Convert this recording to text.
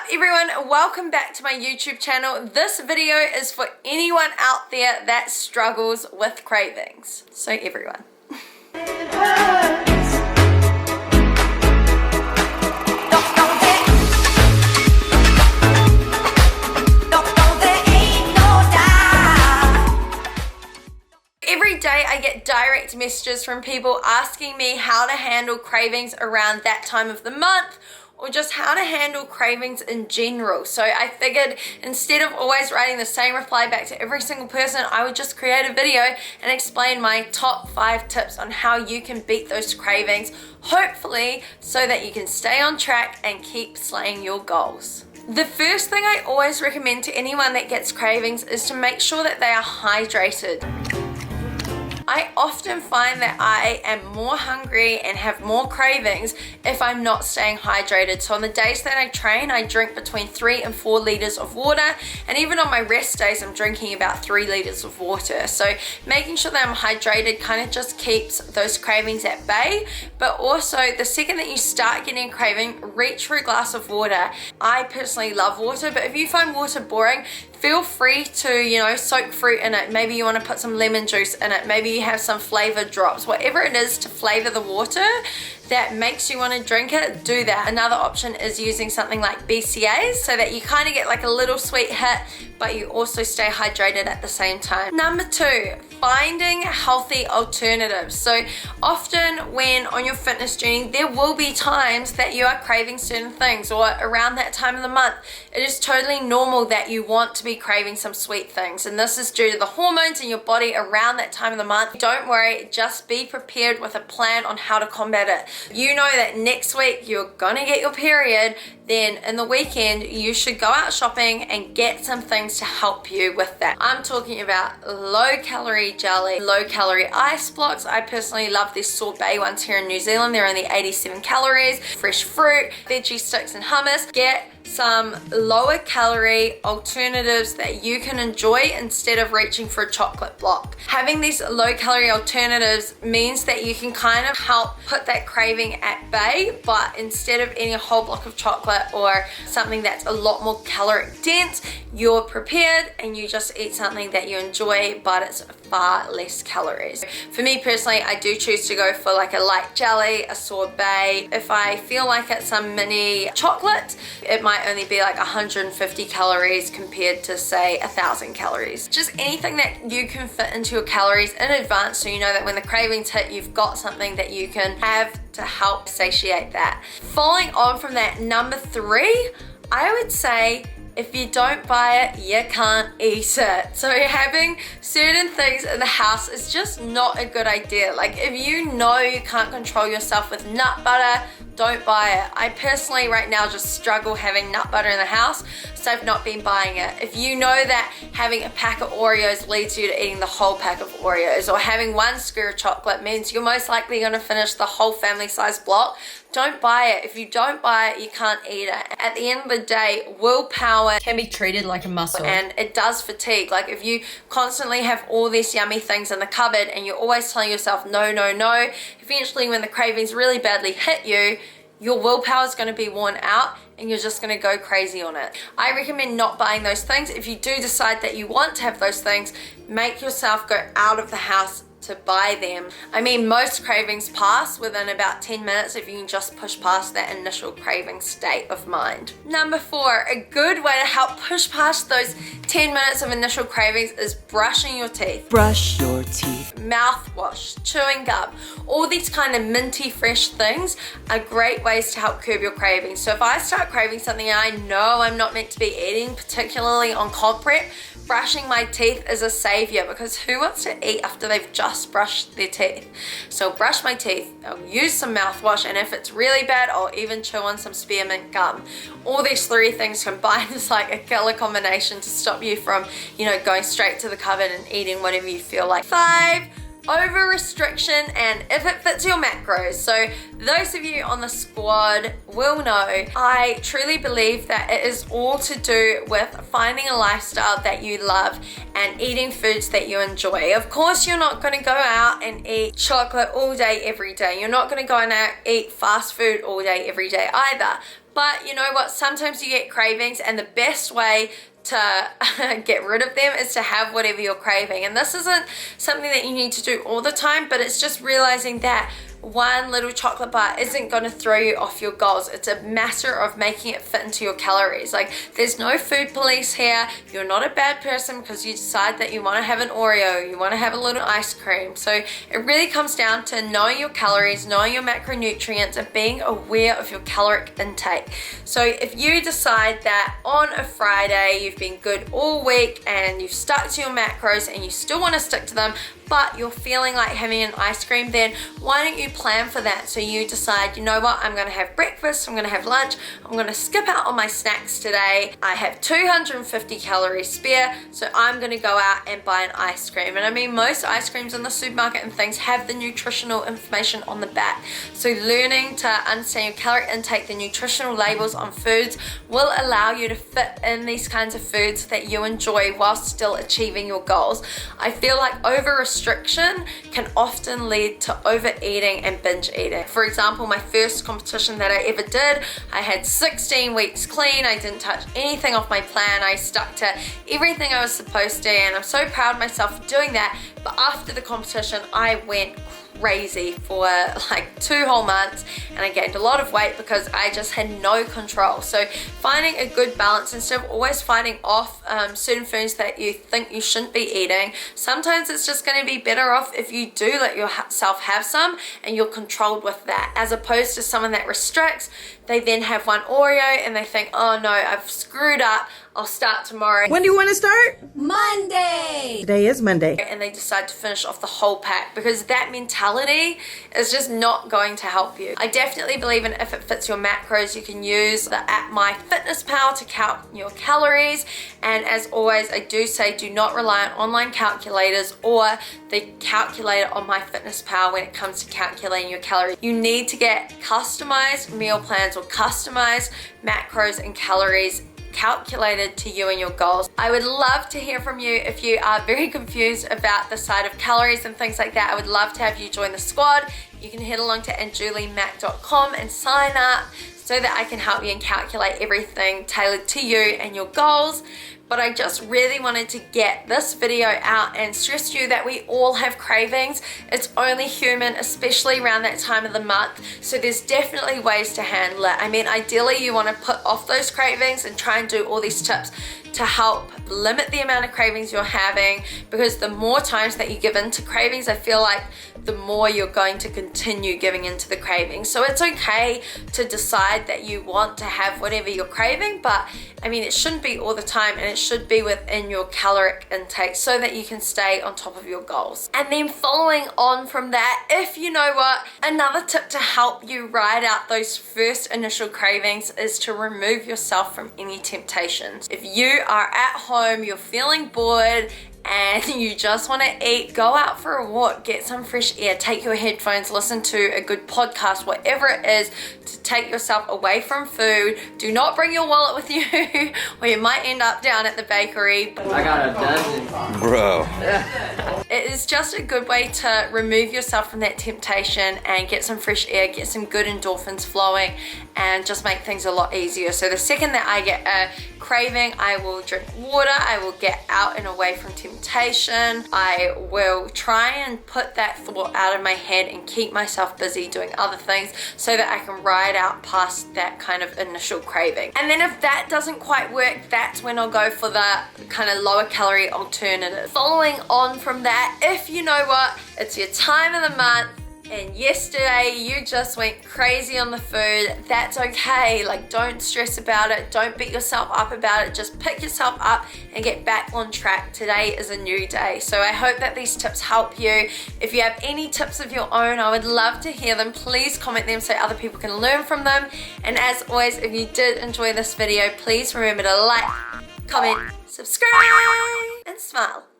everyone? Welcome back to my YouTube channel. This video is for anyone out there that struggles with cravings. So everyone. Every day I get direct messages from people asking me how to handle cravings around that time of the month, or just how to handle cravings in general. So I figured instead of always writing the same reply back to every single person, I would just create a video and explain my top 5 tips on how you can beat those cravings, hopefully so that you can stay on track and keep slaying your goals. The first thing I always recommend to anyone that gets cravings is to make sure that they are hydrated. I often find that I am more hungry and have more cravings if I'm not staying hydrated. So on the days that I train, I drink between 3 and 4 liters of water, and even on my rest days, I'm drinking about 3 liters of water. So making sure that I'm hydrated kind of just keeps those cravings at bay. But also, the second that you start getting a craving, reach for a glass of water. I personally love water, but if you find water boring, feel free to, soak fruit in it. Maybe you want to put some lemon juice in it. Maybe you have some flavor drops. Whatever it is to flavor the water that makes you want to drink it, do that. Another option is using something like BCAAs so that you kind of get like a little sweet hit, but you also stay hydrated at the same time. Number 2, finding healthy alternatives. So often when on your fitness journey, there will be times that you are craving certain things, or around that time of the month, it is totally normal that you want to be craving some sweet things. And this is due to the hormones in your body around that time of the month. Don't worry, just be prepared with a plan on how to combat it. You know that next week you're gonna get your period, then in the weekend you should go out shopping and get some things to help you with that. I'm talking about low calorie jelly, low calorie ice blocks. I personally love these sorbet ones here in New Zealand. They're only 87 calories, fresh fruit, veggie sticks and hummus. Get some lower calorie alternatives that you can enjoy instead of reaching for a chocolate block. Having these low calorie alternatives means that you can kind of help put that craving at bay, but instead of eating a whole block of chocolate or something that's a lot more caloric dense, you're prepared and you just eat something that you enjoy, but it's far less calories. For me personally, I do choose to go for like a light jelly, a sorbet. If I feel like it's some mini chocolate, it might only be like 150 calories compared to say 1,000 calories. Just anything that you can fit into your calories in advance, so you know that when the cravings hit, you've got something that you can have to help satiate that. Following on from that, number 3, I would say if you don't buy it, you can't eat it. So having certain things in the house is just not a good idea. Like if you know you can't control yourself with nut butter, don't buy it. I personally right now just struggle having nut butter in the house, so I've not been buying it. If you know that having a pack of Oreos leads you to eating the whole pack of Oreos, or having 1 square of chocolate means you're most likely going to finish the whole family size block, don't buy it. If you don't buy it, you can't eat it. At the end of the day, willpower can be treated like a muscle, and it does fatigue. Like if you constantly have all these yummy things in the cupboard and you're always telling yourself no, no, no, eventually when the cravings really badly hit you, your willpower is going to be worn out and you're just going to go crazy on it. I recommend not buying those things. If you do decide that you want to have those things, make yourself go out of the house to buy them. I mean, most cravings pass within about 10 minutes if you can just push past that initial craving state of mind. Number 4, a good way to help push past those 10 minutes of initial cravings is brushing your teeth. brush your teeth. Mouthwash, chewing gum, all these kind of minty fresh things are great ways to help curb your cravings. So if I start craving something I know I'm not meant to be eating, particularly on comp prep, brushing my teeth is a savior, because who wants to eat after they've just brushed their teeth? So brush my teeth, I'll use some mouthwash, and if it's really bad, I'll even chew on some spearmint gum. All these 3 things combined is like a killer combination to stop you from, going straight to the cupboard and eating whatever you feel like. 5, over restriction and if it fits your macros. So those of you on the squad will know I truly believe that it is all to do with finding a lifestyle that you love and eating foods that you enjoy. Of course, you're not going to go out and eat chocolate all day every day. You're not going to go out and eat fast food all day every day either. But you know what? Sometimes you get cravings, and the best way to get rid of them is to have whatever you're craving. And this isn't something that you need to do all the time, but it's just realizing that one little chocolate bar isn't going to throw you off your goals. It's a matter of making it fit into your calories. Like, there's no food police here. You're not a bad person because you decide that you want to have an Oreo, you want to have a little ice cream. So it really comes down to knowing your calories, knowing your macronutrients, and being aware of your caloric intake. So if you decide that on a Friday you've been good all week and you've stuck to your macros and you still want to stick to them, but you're feeling like having an ice cream, then why don't you plan for that? So you decide, you know what, I'm gonna have breakfast, I'm gonna have lunch, I'm gonna skip out on my snacks today. I have 250 calories spare, so I'm gonna go out and buy an ice cream. And I mean, most ice creams in the supermarket and things have the nutritional information on the back. So learning to understand your caloric intake, the nutritional labels on foods, will allow you to fit in these kinds of foods that you enjoy while still achieving your goals. I feel like over-restriction can often lead to overeating and binge eating. For example, my first competition that I ever did, I had 16 weeks clean. I didn't touch anything off my plan. I stuck to everything I was supposed to, and I'm so proud of myself for doing that. But after the competition, I went crazy for like 2 whole months, and I gained a lot of weight because I just had no control. So finding a good balance instead of always fighting off certain foods that you think you shouldn't be eating, sometimes it's just going to be better off if you do let yourself have some and you're controlled with that, as opposed to someone that restricts. They then have one Oreo and they think, oh no, I've screwed up, I'll start tomorrow. When do you want to start? Monday. Today is Monday. And they decide to finish off the whole pack, because that mentality is just not going to help you. I definitely believe in, if it fits your macros, you can use the app MyFitnessPal to count your calories. And as always, I do say, do not rely on online calculators or the calculator on MyFitnessPal when it comes to calculating your calories. You need to get customized meal plans or customized macros and calories calculated to you and your goals. I would love to hear from you if you are very confused about the side of calories and things like that. I would love to have you join the squad. You can head along to anjuliemac.com and sign up so that I can help you and calculate everything tailored to you and your goals. But I just really wanted to get this video out and stress to you that we all have cravings. It's only human, especially around that time of the month. So there's definitely ways to handle it. I mean, ideally you want to put off those cravings and try and do all these tips to help limit the amount of cravings you're having, because the more times that you give in to cravings, I feel like the more you're going to continue giving into the cravings. So it's okay to decide that you want to have whatever you're craving, but I mean, it shouldn't be all the time, and it should be within your caloric intake so that you can stay on top of your goals. And then following on from that, if you know what, another tip to help you ride out those first initial cravings is to remove yourself from any temptations. If you are at home, you're feeling bored, and you just want to eat, go out for a walk, get some fresh air, take your headphones, listen to a good podcast, whatever it is, to take yourself away from food. Do not bring your wallet with you or you might end up down at the bakery. I got a dozen. Bro. It is just a good way to remove yourself from that temptation and get some fresh air, get some good endorphins flowing, and just make things a lot easier. So the second that I get a craving, I will drink water, I will get out and away from temptation, I will try and put that thought out of my head and keep myself busy doing other things so that I can ride out past that kind of initial craving. And then if that doesn't quite work, that's when I'll go for the kind of lower calorie alternative. Following on from that, if you know what, it's your time of the month, and yesterday you just went crazy on the food, that's okay. Like, don't stress about it, don't beat yourself up about it, just pick yourself up and get back on track. Today is a new day. So I hope that these tips help you. If you have any tips of your own, I would love to hear them. Please comment them so other people can learn from them. And as always, if you did enjoy this video, please remember to like, comment, subscribe, and smile.